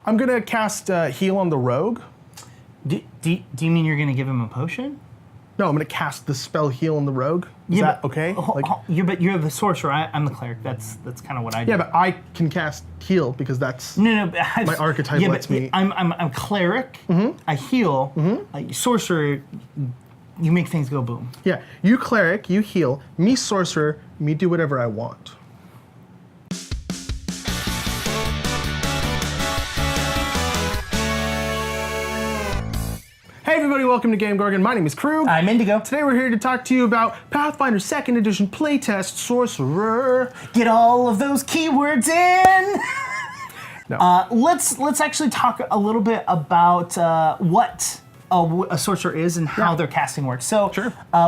I'm gonna cast Heal on the rogue. Do you mean you're gonna give him a potion? No, I'm gonna cast the spell Heal on the rogue. Is that okay? But you're the sorcerer. I'm the cleric. That's kind of what I do. Yeah, but I can cast Heal because that's my archetype lets me. I'm cleric. I heal. Sorcerer, you make things go boom. Yeah, you cleric, you heal. Me sorcerer, me do whatever I want. Hey everybody, welcome to GameGorgon. My name is Krug. I'm Indigo. Today we're here to talk to you about Pathfinder 2nd Edition playtest Sorcerer. Get all of those keywords in! No. Let's actually talk a little bit about what a sorcerer is and how their casting works. So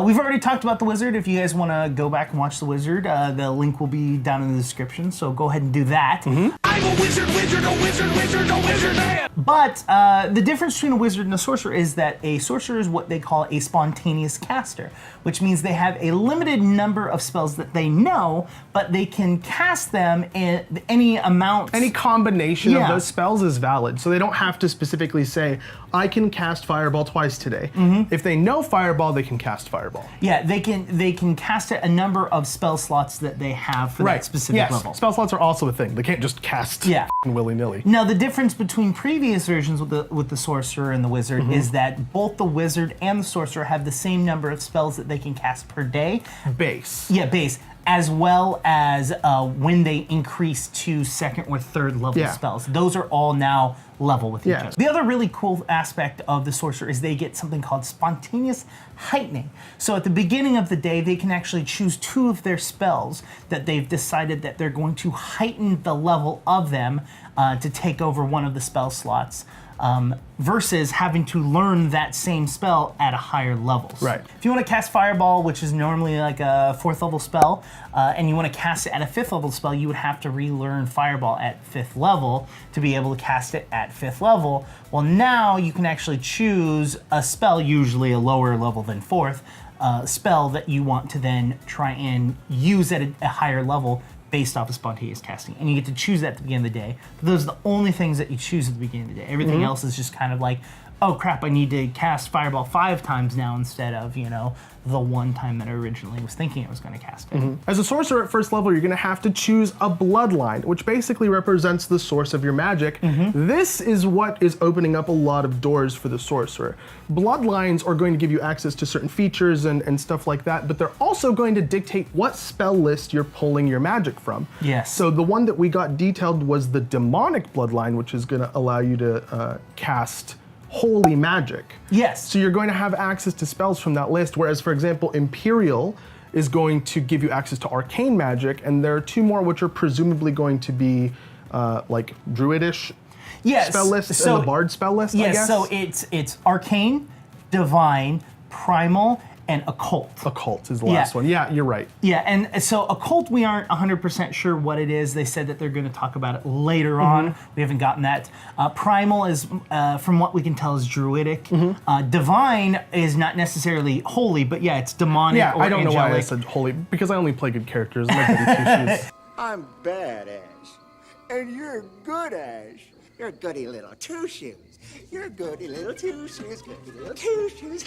we've already talked about the wizard. If you guys want to go back and watch the wizard, the link will be down in the description, so go ahead and do that. I'm a wizard, a wizard man! But the difference between a wizard and a sorcerer is that a sorcerer is what they call a spontaneous caster, which means they have a limited number of spells that they know, but they can cast them in any amount. Any combination of those spells is valid, so they don't have to specifically say, I can cast Fireball twice today. If they know Fireball, they can cast Fireball. Yeah, they can cast it a number of spell slots that they have for that specific level. Spell slots are also a thing. They can't just cast willy-nilly. Now, the difference between previous versions with the sorcerer and the wizard is that both the wizard and the sorcerer have the same number of spells that they can cast per day. Base. Yeah, base. As well as when they increase to second or third level spells. Those are all now level with each other. The other really cool aspect of the sorcerer is they get something called spontaneous heightening. So at the beginning of the day, they can actually choose 2 of their spells that they've decided that they're going to heighten the level of them to take over one of the spell slots. Versus having to learn that same spell at a higher level. Right. If you want to cast Fireball, which is normally like a 4th level spell, and you want to cast it at a 5th level spell, you would have to relearn Fireball at 5th level to be able to cast it at 5th level. Well, now you can actually choose a spell, usually a lower level than 4th, spell that you want to then try and use at a higher level based off of spontaneous casting. And you get to choose that at the beginning of the day. But those are the only things that you choose at the beginning of the day. Everything else is just kind of like, oh crap, I need to cast Fireball 5 times now instead of, the 1 time that I originally was thinking I was going to cast it. As a sorcerer at 1st level, you're going to have to choose a bloodline, which basically represents the source of your magic. This is what is opening up a lot of doors for the sorcerer. Bloodlines are going to give you access to certain features and stuff like that, but they're also going to dictate what spell list you're pulling your magic from. Yes. So the one that we got detailed was the demonic bloodline, which is going to allow you to cast holy magic. Yes. So you're going to have access to spells from that list, whereas, for example, Imperial is going to give you access to arcane magic, and there are 2 more which are presumably going to be like druidish spell lists and the bard spell list, I guess? So it's arcane, divine, primal, and occult. Occult is the last one. Yeah, you're right. Yeah, and so occult, we aren't 100% sure what it is. They said that they're going to talk about it later on. We haven't gotten that. Primal is, from what we can tell, is druidic. Divine is not necessarily holy, but yeah, it's demonic or I don't angelic. know why I said holy, because I only play good characters. I'm a goody two-shoes. I'm bad, Ash. And you're good, Ash. You're a goody little two-shoes. You're goody little two-shoes, goody little two-shoes.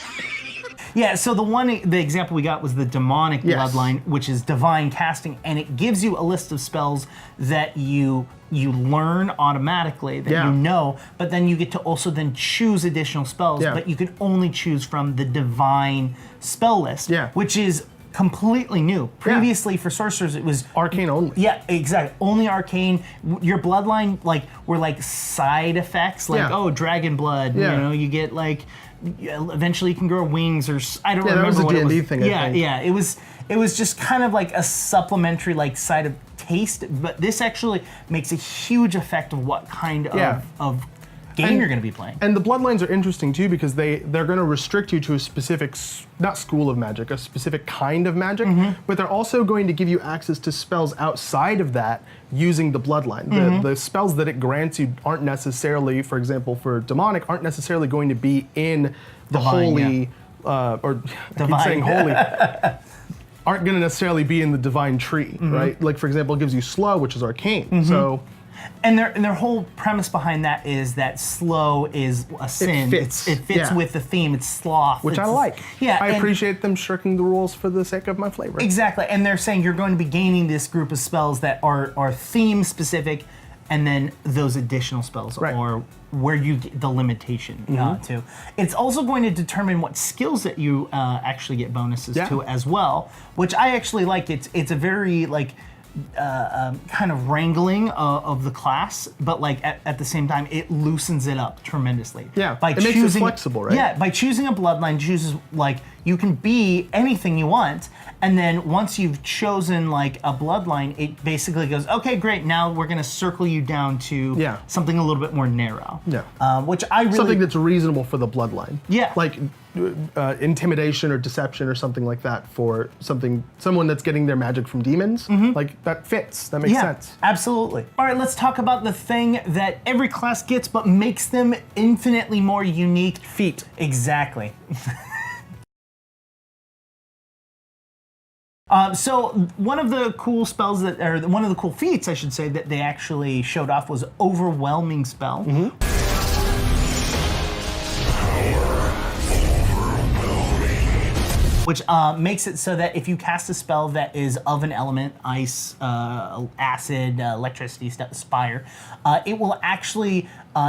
Yeah, so the example we got was the demonic bloodline, which is divine casting, and it gives you a list of spells that you learn automatically, that you know, but then you get to also then choose additional spells, but you can only choose from the divine spell list, which is completely new. Previously for sorcerers it was arcane only. Yeah, exactly. Only arcane. Your bloodline were side effects, oh, dragon blood, you get eventually you can grow wings, or I don't remember that was what a D&D it was. thing, I think. Yeah, it was just kind of like a supplementary side of taste, but this actually makes a huge effect of what kind of game you're going to be playing. And the bloodlines are interesting too, because they're going to restrict you to a specific, not school of magic, a specific kind of magic, but they're also going to give you access to spells outside of that using the bloodline. The spells that it grants you aren't necessarily, for example, for demonic, aren't necessarily going to be in the holy, or I keep saying holy, aren't going to necessarily be in the divine tree, right? Like, for example, it gives you slow, which is arcane. So And their whole premise behind that is that slow is a sin. It fits. Yeah. With the theme. It's sloth. Which I like. Yeah. I appreciate them shirking the rules for the sake of my flavor. Exactly. And they're saying you're going to be gaining this group of spells that are theme specific, and then those additional spells are where you get the limitation to. It's also going to determine what skills that you actually get bonuses to as well, which I actually like. It's a very like kind of wrangling of the class, but like at the same time, it loosens it up tremendously. Yeah, it makes it flexible, right? Yeah, by choosing a bloodline, chooses like you can be anything you want, and then once you've chosen like a bloodline, it basically goes, okay, great, now we're gonna circle you down to something a little bit more narrow. Yeah. Which I really something that's reasonable for the bloodline. Yeah. Like intimidation or deception or something like that for someone that's getting their magic from demons. Like that fits. That makes sense. Absolutely. All right, let's talk about the thing that every class gets but makes them infinitely more unique. Feat. Exactly. So one of the cool spells one of the cool feats, I should say, that they actually showed off was Overwhelming Spell. Which makes it so that if you cast a spell that is of an element, ice, acid, electricity, fire, it will actually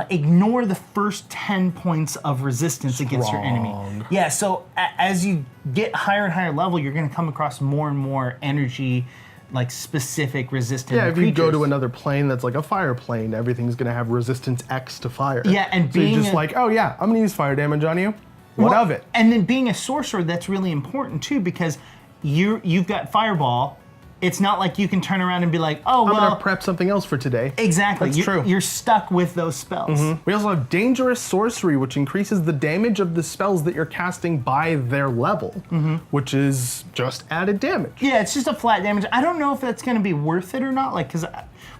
ignore the first 10 points of resistance against your enemy. Yeah, so as you get higher and higher level, you're going to come across more and more energy, like specific resistant if creatures. you go to another plane that's like a fire plane, everything's going to have resistance X to fire. Yeah, and so you're just like, oh yeah, I'm going to use fire damage on you. What of it? And then being a sorcerer, that's really important too, because you've got fireball. It's not like you can turn around and be like, oh, well, I'm gonna prep something else for today. Exactly. That's true. You're stuck with those spells. We also have Dangerous Sorcery, which increases the damage of the spells that you're casting by their level, which is just added damage. Yeah, it's just a flat damage. I don't know if that's gonna be worth it or not, like, because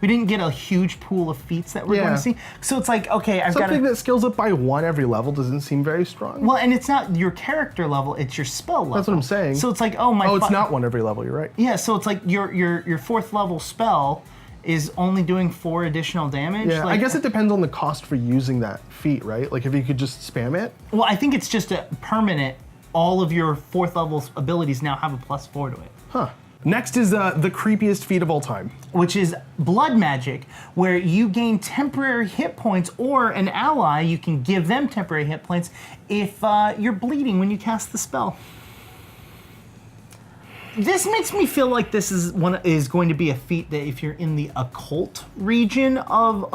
we didn't get a huge pool of feats that we're going to see. So it's like, okay, I've got something that scales up by 1 every level doesn't seem very strong. Well, and it's not your character level; it's your spell level. That's what I'm saying. So it's like, oh my. Oh, it's not 1 every level. You're right. Yeah, so it's like your 4th level spell is only doing 4 additional damage. Yeah, like, I guess it depends on the cost for using that feat, right? Like if you could just spam it. Well, I think it's just a permanent. All of your 4th level abilities now have a +4 to it. Huh. Next is the creepiest feat of all time, which is blood magic, where you gain temporary hit points, or an ally, you can give them temporary hit points if you're bleeding when you cast the spell. This makes me feel like this is going to be a feat that if you're in the occult region of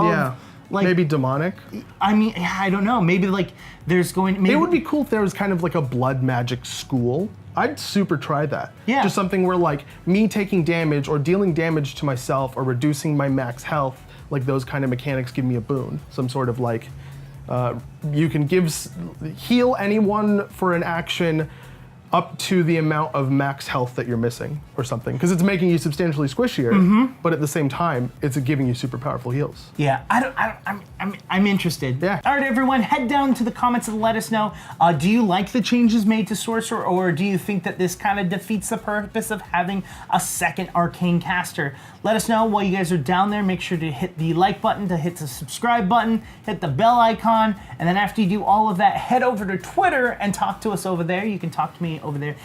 like maybe demonic. I mean, I don't know. Maybe like there's going. Maybe it would be cool if there was kind of like a blood magic school. I'd super try that. Yeah. Just something where like me taking damage or dealing damage to myself or reducing my max health, like those kind of mechanics give me a boon. Some sort of like, you can heal anyone for an action up to the amount of max health that you're missing or something. Because it's making you substantially squishier, but at the same time, it's giving you super powerful heals. Yeah, I'm interested. Yeah. All right, everyone, head down to the comments and let us know. Do you like the changes made to Sorcerer, or do you think that this kind of defeats the purpose of having a second arcane caster? Let us know while you guys are down there. Make sure to hit the like button, to hit the subscribe button, hit the bell icon, and then after you do all of that, head over to Twitter and talk to us over there. You can talk to me over there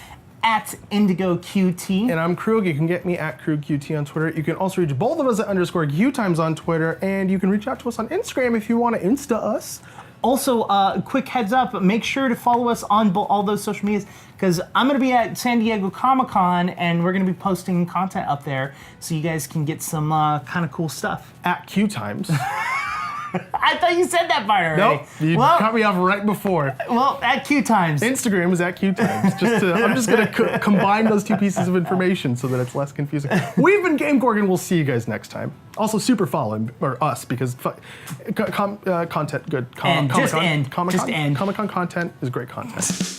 at IndigoQT. And I'm Krug. You can get me at KrugQT on Twitter. You can also reach both of us at _QueueTimes on Twitter, and you can reach out to us on Instagram if you want to Insta us. Also, quick heads up, make sure to follow us on all those social medias, because I'm going to be at San Diego ComicCon, and we're going to be posting content up there, so you guys can get some kind of cool stuff. At QueueTimes. I thought you said that part already. Nope, you cut me off right before. Well, at QueueTimes. Instagram is at QueueTimes. I'm just going to combine those 2 pieces of information so that it's less confusing. We've been GameGorgon. We'll see you guys next time. Also, super follow us because content good. Just end. Comic-Con content is great content.